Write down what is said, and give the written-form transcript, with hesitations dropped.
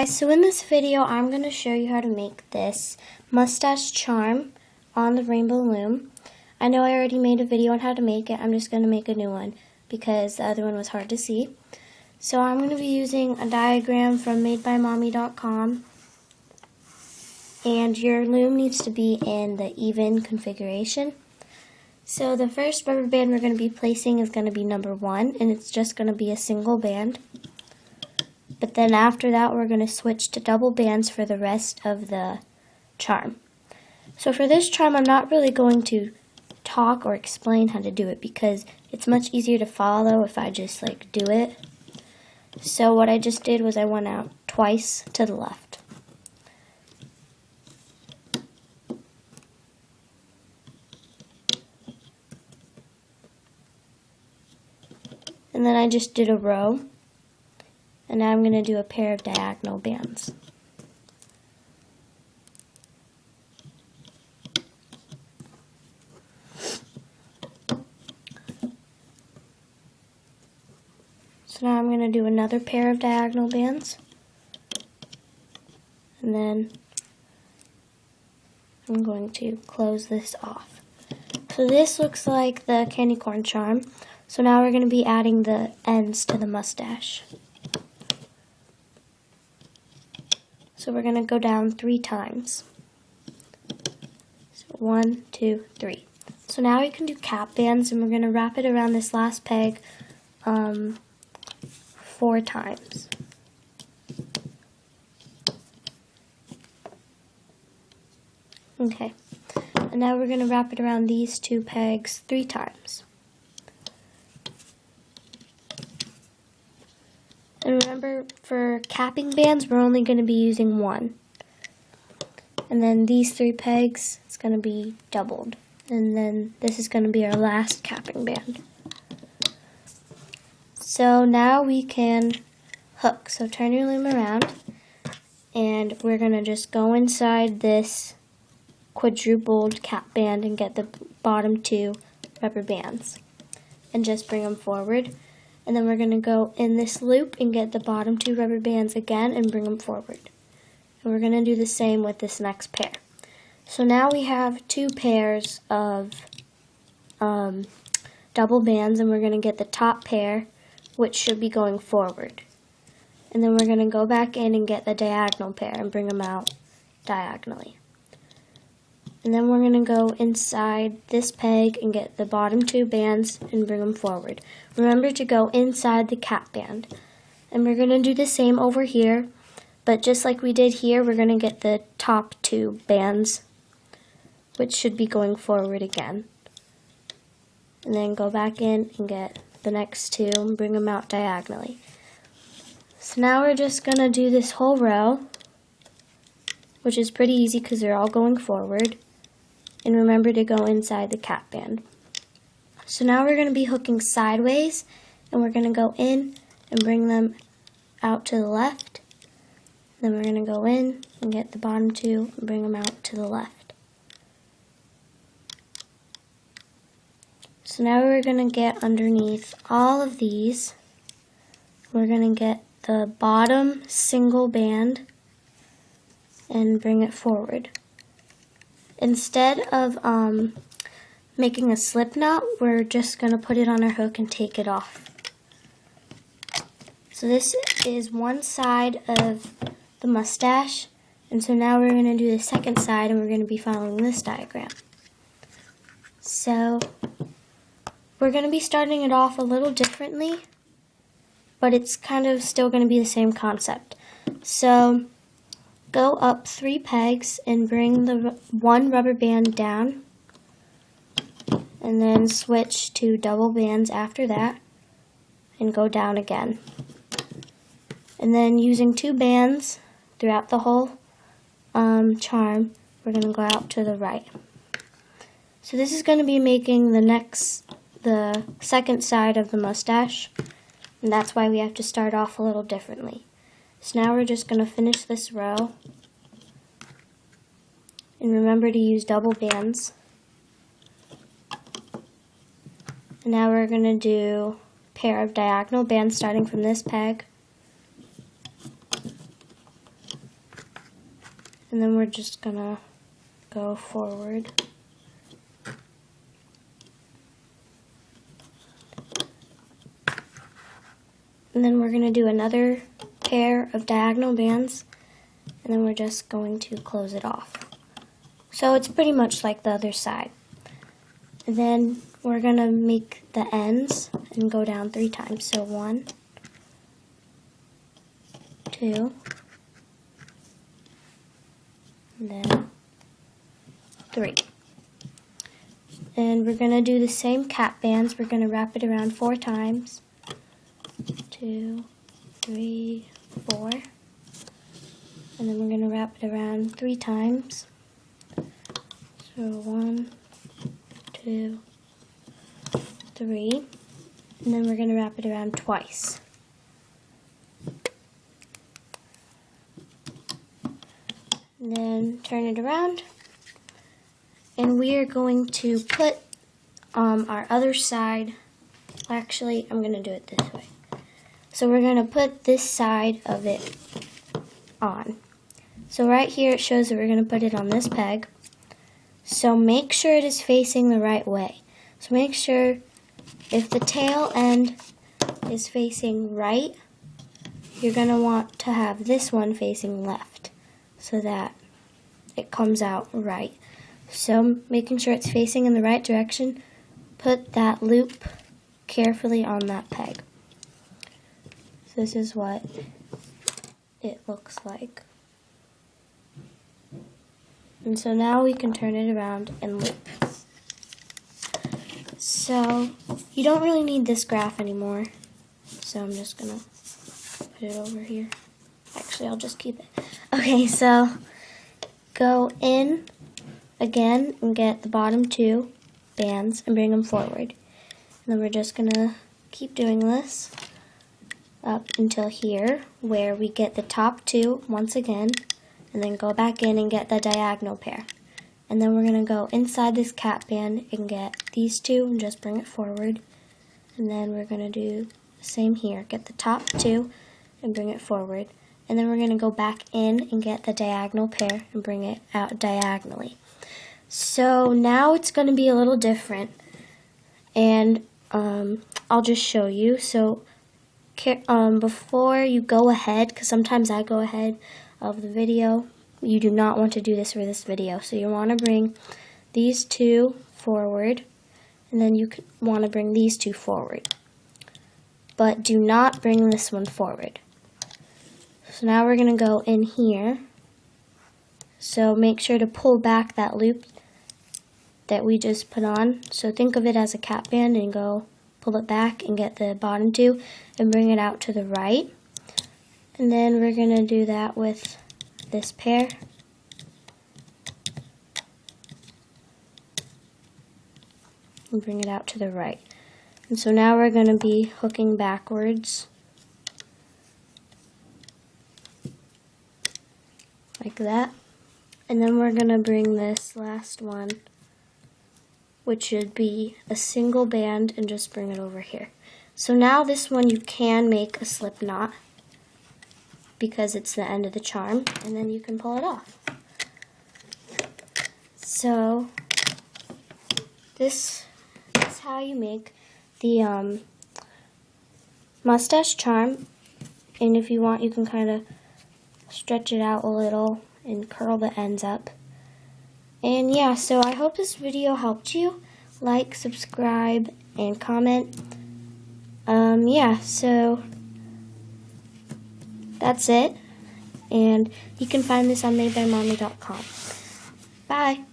guys, so in this video I'm going to show you how to make this mustache charm on the rainbow loom. I know I already made a video on how to make it. I'm just going to make a new one because the other one was hard to see. So I'm going to be using a diagram from madebymommy.com, and your loom needs to be in the even configuration. So the first rubber band we're going to be placing is going to be number 1, and it's just going to be a single band. But then after that, we're going to switch to double bands for the rest of the charm. So for this charm, I'm not really going to talk or explain how to do it because it's much easier to follow if I just do it. So what I just did was I went out twice to the left. And then I just did a row. And now I'm going to do a pair of diagonal bands. So now I'm going to do another pair of diagonal bands. And then I'm going to close this off. So this looks like the candy corn charm. So now we're going to be adding the ends to the mustache. So we're going to go down 3 times. So 1, 2, 3. So now we can do cap bands, and we're going to wrap it around this last peg 4 times. Okay, and now we're going to wrap it around these 2 pegs 3 times. And remember, for capping bands, we're only going to be using 1. And then these 3 pegs, it's going to be doubled. And then this is going to be our last capping band. So now we can hook. So turn your loom around, and we're going to just go inside this quadrupled cap band and get the bottom 2 rubber bands. And just bring them forward. And then we're going to go in this loop and get the bottom 2 rubber bands again and bring them forward. And we're going to do the same with this next pair. So now we have 2 pairs of double bands, and we're going to get the top pair, which should be going forward. And then we're going to go back in and get the diagonal pair and bring them out diagonally. And then we're going to go inside this peg and get the bottom 2 bands and bring them forward. Remember to go inside the cap band. And we're going to do the same over here, but just like we did here, we're going to get the top 2 bands, which should be going forward again. And then go back in and get the next 2 and bring them out diagonally. So now we're just going to do this whole row, which is pretty easy because they're all going forward. And remember to go inside the cap band. So now we're going to be hooking sideways, and we're going to go in and bring them out to the left. Then we're going to go in and get the bottom 2 and bring them out to the left. So now we're going to get underneath all of these. We're going to get the bottom single band and bring it forward. Instead of making a slip knot, we're just going to put it on our hook and take it off. So this is one side of the mustache, and so now we're going to do the second side, and we're going to be following this diagram. So we're going to be starting it off a little differently, but it's kind of still going to be the same concept. So go up 3 pegs and bring the 1 rubber band down, and then switch to double bands after that and go down again. And then using 2 bands throughout the whole charm, we're going to go out to the right. So this is going to be making the second side of the mustache, and that's why we have to start off a little differently. So now we're just going to finish this row, and remember to use double bands. And now we're going to do a pair of diagonal bands starting from this peg. And then we're just gonna go forward. And then we're gonna do another pair of diagonal bands, and then we're just going to close it off. So it's pretty much like the other side. And then we're gonna make the ends and go down 3 times. So 1, 2, and then 3. And we're going to do the same cap bands. We're going to wrap it around 4 times. 2, 3, 4. And then we're going to wrap it around 3 times. So 1, 2, 3. And then we're going to wrap it around twice. And then turn it around, and we are going to put our other side, actually I'm going to do it this way. So we're going to put this side of it on. So right here it shows that we're going to put it on this peg. So make sure it is facing the right way. So make sure if the tail end is facing right, you're going to want to have this one facing left, so that it comes out right. So making sure it's facing in the right direction, put that loop carefully on that peg. So this is what it looks like. And so now we can turn it around and loop. So you don't really need this graph anymore. So I'm just gonna put it over here. Actually, I'll just keep it. Okay, so go in again and get the bottom 2 bands and bring them forward. And then we're just gonna keep doing this up until here, where we get the top 2 once again, and then go back in and get the diagonal pair. And then we're gonna go inside this cap band and get these 2 and just bring it forward. And then we're gonna do the same here, get the top 2 and bring it forward. And then we're going to go back in and get the diagonal pair and bring it out diagonally. So now it's going to be a little different, and I'll just show you. So before you go ahead, because sometimes I go ahead of the video, you do not want to do this for this video. So you want to bring these 2 forward, and then you want to bring these 2 forward. But do not bring this one forward. So now we're going to go in here. So make sure to pull back that loop that we just put on. So think of it as a cap band and go pull it back and get the bottom 2 and bring it out to the right. And then we're going to do that with this pair. And bring it out to the right. And so now we're going to be hooking backwards. Like that. And then we're going to bring this last one, which should be a single band, and just bring it over here. So now this one you can make a slip knot because it's the end of the charm, and then you can pull it off. So this is how you make the mustache charm, and if you want you can kind of stretch it out a little and curl the ends up. And yeah, so I hope this video helped you. Like, subscribe, and comment. Yeah, so that's it. And you can find this on madebyMommy.com. Bye.